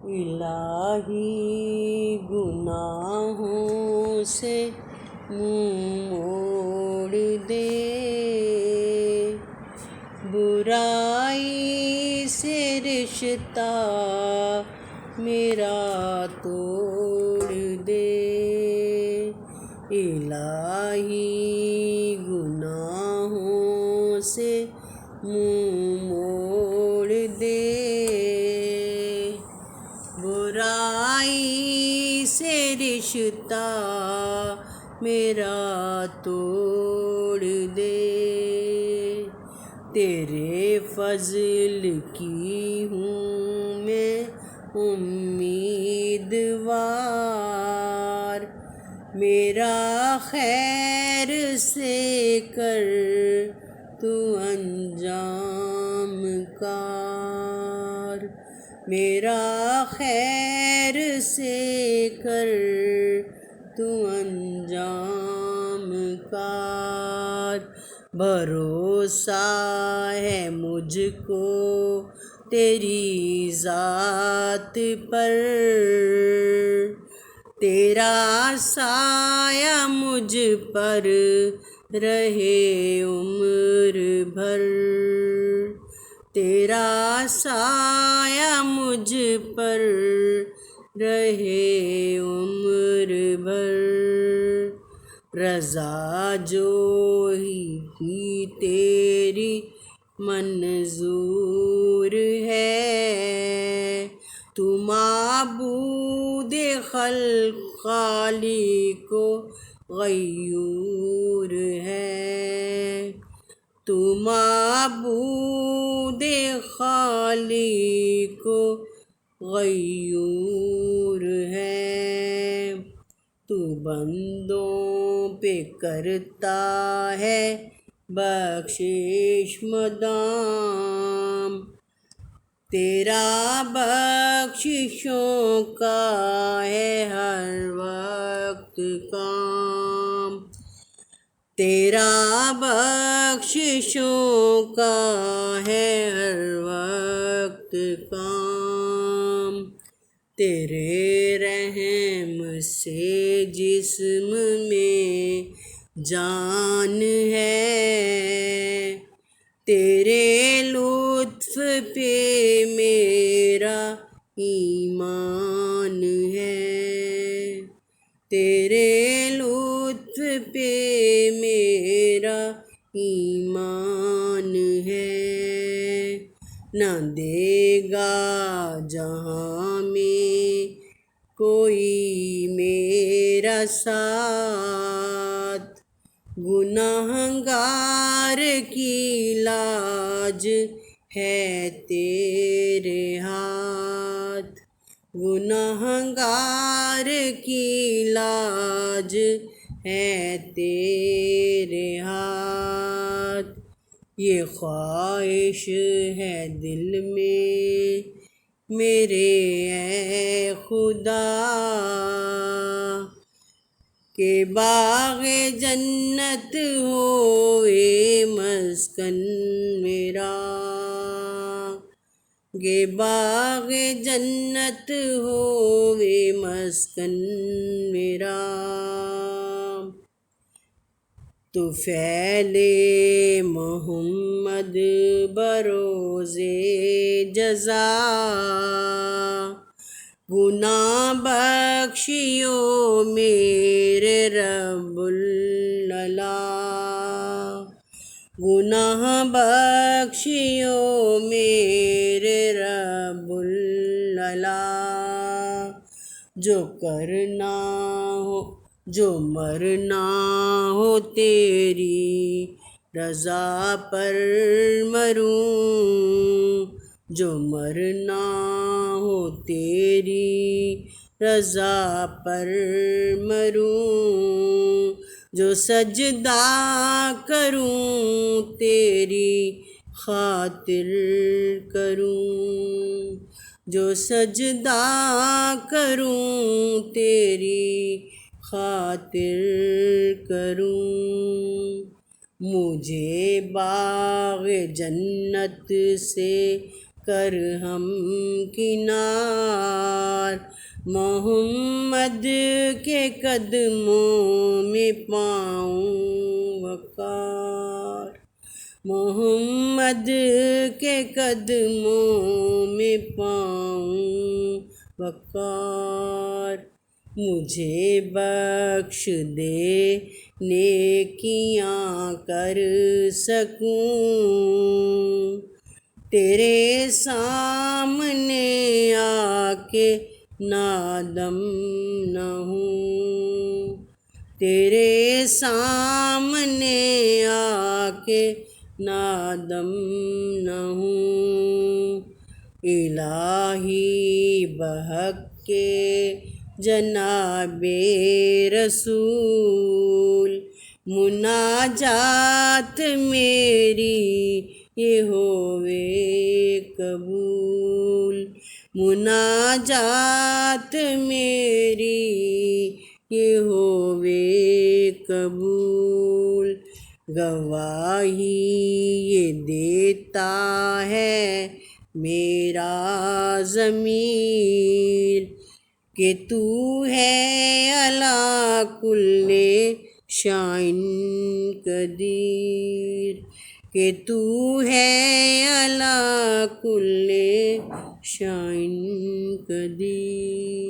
الہی گناہوں سے منہ موڑ دے، برائی سے رشتہ میرا توڑ دے، الہی گناہوں سے منہ موڑ دے، برائی سے رشتہ میرا توڑ دے، تیرے فضل کی ہوں میں امیدوار، میرا خیر سے کر تو انجام کار، میرا خیر سے کر تو انجام کار، بھروسہ ہے مجھ کو تیری ذات پر، تیرا سایہ مجھ پر رہے عمر بھر، تیرا سایہ مجھ پر رہے عمر بھر، رضا جو ہی تیری منظور ہے، تو معبود خلق خالق و غیور ہے، تو معبود خالق و غیور ہے، تو بندوں پہ کرتا ہے بخشش مدام، تیرا بخششوں کا ہے ہر وقت کام، تیرا بخششوں کا ہے ہر وقت کام، تیرے رحم سے جسم میں جان ہے، تیرے لطف پہ میرا ایمان ہے، تیرے لطف پہ میرا ایمان ہے، نہ دے گا جہاں میں کوئی میرا ساتھ، گنہگار کی لاج ہے تیرے ہاتھ، گنہگار کی لاج ہے تیرے ہاتھ، یہ خواہش ہے دل میں میرے اے خدا کہ باغ جنت ہوئے مسکن میرا، کہ باغ جنت ہوئے مسکن میرا، تو فعل محمد بروز جزا، گناہ بخشیو میرے رب العلا، گناہ بخشیو میرے رب العلا، جو کرنا ہو جو مرنا ہو تیری رضا پر مروں، جو مرنا ہو تیری رضا پر مروں، جو سجدہ کروں تیری خاطر کروں، جو سجدہ کروں تیری خاطر کروں، مجھے باغ جنت سے کر ہم کنار، محمد کے قدموں میں پاؤں وقار، محمد کے قدموں میں پاؤں وقار، مجھے بخش دے نیکیاں کر سکوں، تیرے سامنے آ کے نادم نہ ہوں، تیرے سامنے آ کے نادم نہ ہوں، الہی بحق کے جناب رسول، مناجات میری یہ ہووے قبول، مناجات میری یہ ہووے قبول، گواہی یہ دیتا ہے میرا ضمیر کہ تو ہے علی کل شیء قدیر، کہ تو ہے علی کل شیء قدیر۔